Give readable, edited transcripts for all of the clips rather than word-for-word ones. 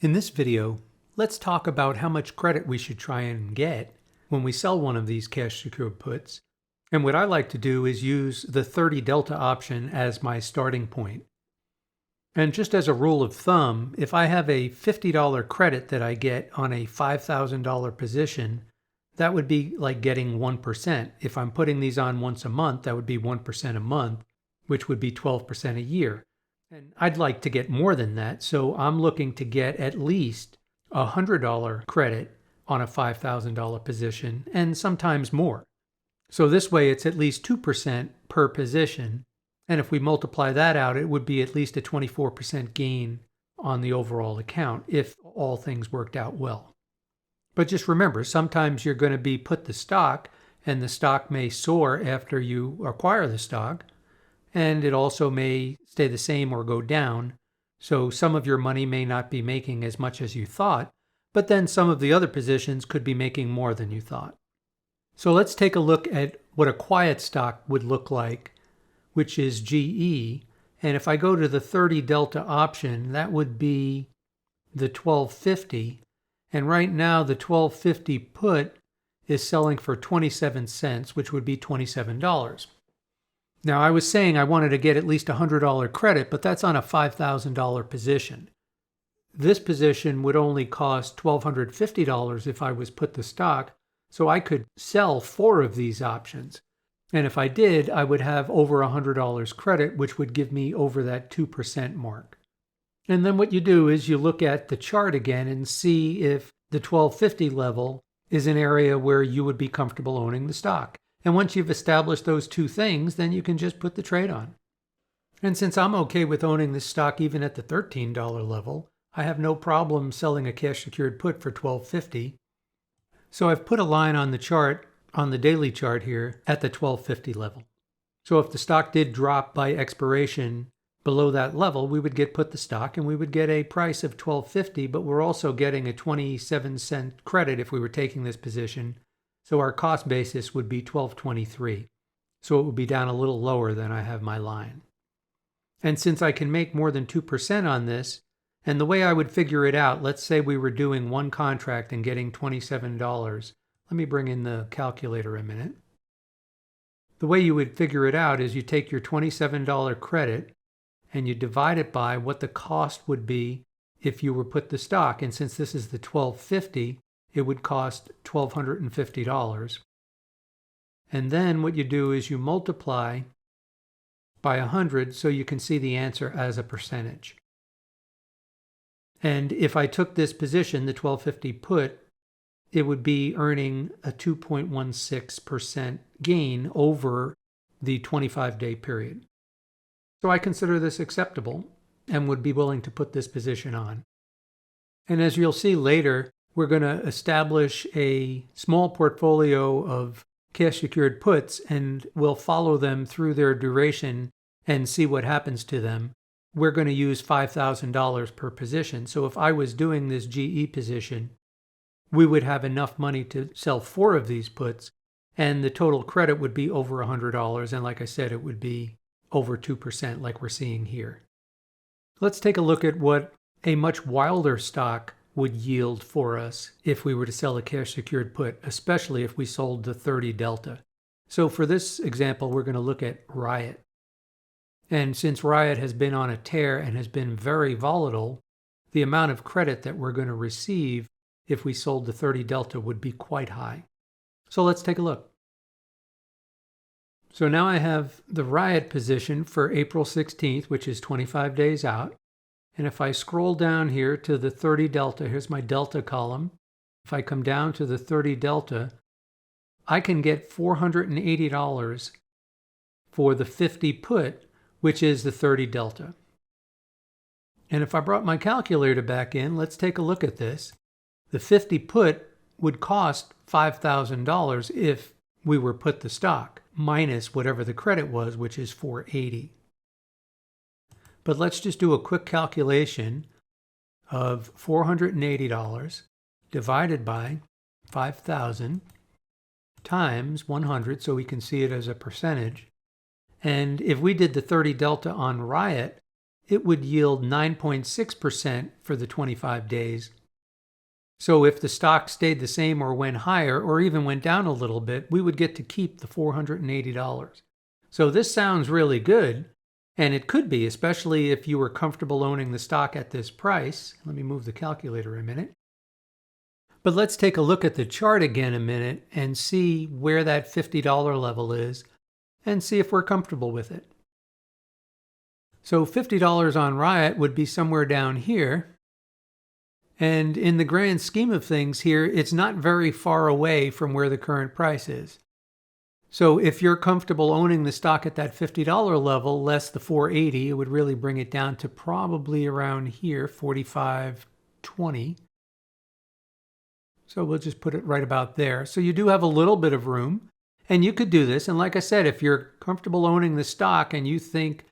In this video, let's talk about how much credit we should try and get when we sell one of these cash secured puts. And what I like to do is use the 30 delta option as my starting point. And just as a rule of thumb, if I have a $50 credit that I get on a $5,000 position, that would be like getting 1%. If I'm putting these on once a month, that would be 1% a month, which would be 12% a year. And I'd like to get more than that, so I'm looking to get at least a $100 credit on a $5,000 position, and sometimes more. So this way it's at least 2% per position, and if we multiply that out, it would be at least a 24% gain on the overall account if all things worked out well. But just remember, sometimes you're going to be put the stock, and the stock may soar after you acquire the stock, and it also may stay the same or go down. So some of your money may not be making as much as you thought, but then some of the other positions could be making more than you thought. So let's take a look at what a quiet stock would look like, which is GE. And if I go to the 30 delta option, that would be the 1250. And right now the 1250 put is selling for 27 cents, which would be $27. Now, I was saying I wanted to get at least a $100 credit, but that's on a $5,000 position. This position would only cost $1,250 if I was put the stock, so I could sell 4 of these options. And if I did, I would have over $100 credit, which would give me over that 2% mark. And then what you do is you look at the chart again and see if the 1250 level is an area where you would be comfortable owning the stock. And once you've established those two things, then you can just put the trade on. And since I'm okay with owning this stock even at the $13 level, I have no problem selling a cash secured put for $12.50. So I've put a line on the chart, on the daily chart here, at the $12.50 level. So if the stock did drop by expiration below that level, we would get put the stock and we would get a price of $12.50, but we're also getting a 27-cent credit if we were taking this position. So our cost basis would be $12.23. So it would be down a little lower than I have my line. And since I can make more than 2% on this, and the way I would figure it out, let's say we were doing one contract and getting $27. Let me bring in the calculator a minute. The way you would figure it out is you take your $27 credit and you divide it by what the cost would be if you were put the stock. And since this is the $12.50, it would cost $1,250. And then what you do is you multiply by 100 so you can see the answer as a percentage. And if I took this position, the 1250 put, it would be earning a 2.16% gain over the 25-day period. So I consider this acceptable and would be willing to put this position on. And as you'll see later, we're going to establish a small portfolio of cash secured puts and we'll follow them through their duration and see what happens to them. We're going to use $5,000 per position. So if I was doing this GE position, we would have enough money to sell 4 of these puts and the total credit would be over $100. And like I said, it would be over 2% like we're seeing here. Let's take a look at what a much wilder stock would yield for us if we were to sell a cash secured put, especially if we sold the 30 delta. So for this example, we're going to look at Riot. And since Riot has been on a tear and has been very volatile, the amount of credit that we're going to receive if we sold the 30 delta would be quite high. So let's take a look. So now I have the Riot position for April 16th, which is 25 days out. And if I scroll down here to the 30 delta, here's my delta column. If I come down to the 30 delta, I can get $480 for the 50 put, which is the 30 delta. And if I brought my calculator back in, let's take a look at this. The 50 put would cost $5,000 if we were put the stock, minus whatever the credit was, which is $480. But let's just do a quick calculation of $480 divided by 5,000 times 100, so we can see it as a percentage. And if we did the 30 delta on Riot, it would yield 9.6% for the 25 days. So if the stock stayed the same or went higher or even went down a little bit, we would get to keep the $480. So this sounds really good, and it could be, especially if you were comfortable owning the stock at this price. Let me move the calculator a minute. But let's take a look at the chart again a minute and see where that $50 level is and see if we're comfortable with it. So $50 on Riot would be somewhere down here. And in the grand scheme of things here, it's not very far away from where the current price is. So if you're comfortable owning the stock at that $50 level, less the $480, it would really bring it down to probably around here, $45.20. So we'll just put it right about there. So you do have a little bit of room, and you could do this. And like I said, if you're comfortable owning the stock and you think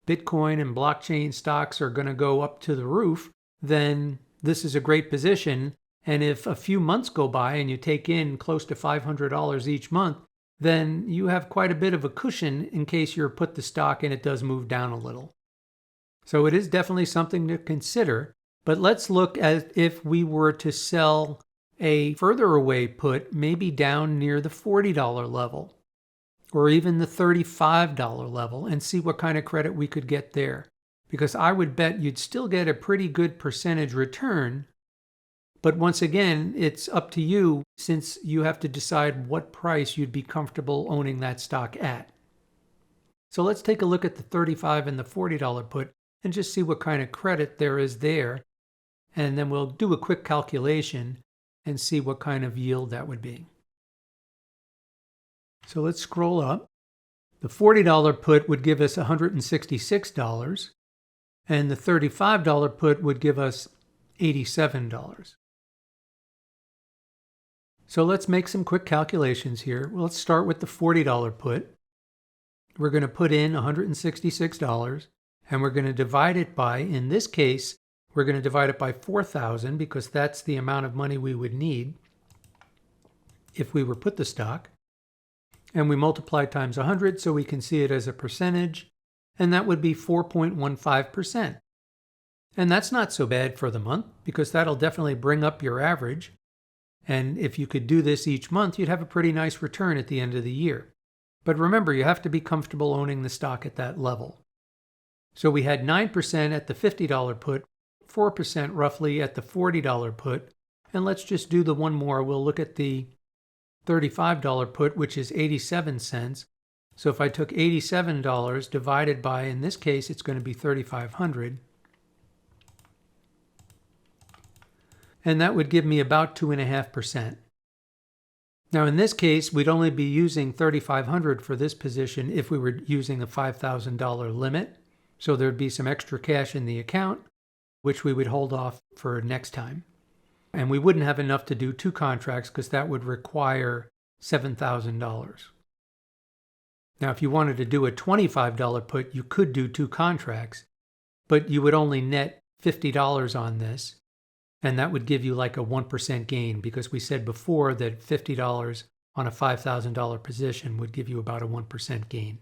Bitcoin and blockchain stocks are going to go up to the roof, then this is a great position. And if a few months go by and you take in close to $500 each month, then you have quite a bit of a cushion in case you're put the stock and it does move down a little. So it is definitely something to consider. But let's look at if we were to sell a further away put, maybe down near the $40 level or even the $35 level, and see what kind of credit we could get there. Because I would bet you'd still get a pretty good percentage return. But once again, it's up to you, since you have to decide what price you'd be comfortable owning that stock at. So let's take a look at the $35 and the $40 put and just see what kind of credit there is there. And then we'll do a quick calculation and see what kind of yield that would be. So let's scroll up. The $40 put would give us $166, and the $35 put would give us $87. So let's make some quick calculations here. Well, let's start with the $40 put. We're going to put in $166, and we're going to divide it by, in this case, we're going to divide it by 4,000 because that's the amount of money we would need if we were put the stock. And we multiply times 100 so we can see it as a percentage, and that would be 4.15%. And that's not so bad for the month because that'll definitely bring up your average. And if you could do this each month, you'd have a pretty nice return at the end of the year. But remember, you have to be comfortable owning the stock at that level. So we had 9% at the $50 put, 4% roughly at the $40 put. And let's just do the one more. We'll look at the $35 put, which is 87 cents. So if I took $87 divided by, in this case, it's going to be 3,500. And that would give me about 2.5%. Now in this case, we'd only be using 3,500 for this position if we were using the $5,000 limit. So there'd be some extra cash in the account, which we would hold off for next time. And we wouldn't have enough to do 2 contracts because that would require $7,000. Now, if you wanted to do a $25 put, you could do 2 contracts, but you would only net $50 on this. And that would give you like a 1% gain because we said before that $50 on a $5,000 position would give you about a 1% gain.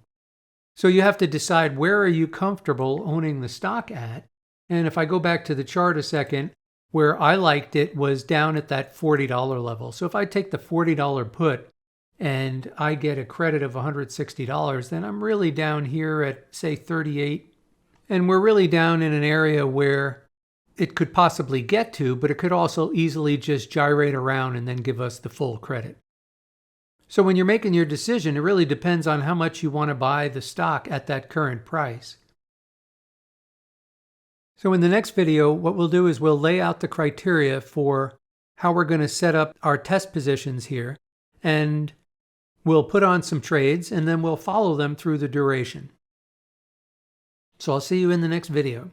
So you have to decide where are you comfortable owning the stock at. And if I go back to the chart a second, where I liked it was down at that $40 level. So if I take the $40 put and I get a credit of $160, then I'm really down here at, say, 38. And we're really down in an area where it could possibly get to, but it could also easily just gyrate around and then give us the full credit. So when you're making your decision, it really depends on how much you want to buy the stock at that current price. So in the next video, what we'll do is we'll lay out the criteria for how we're going to set up our test positions here, and we'll put on some trades, and then we'll follow them through the duration. So I'll see you in the next video.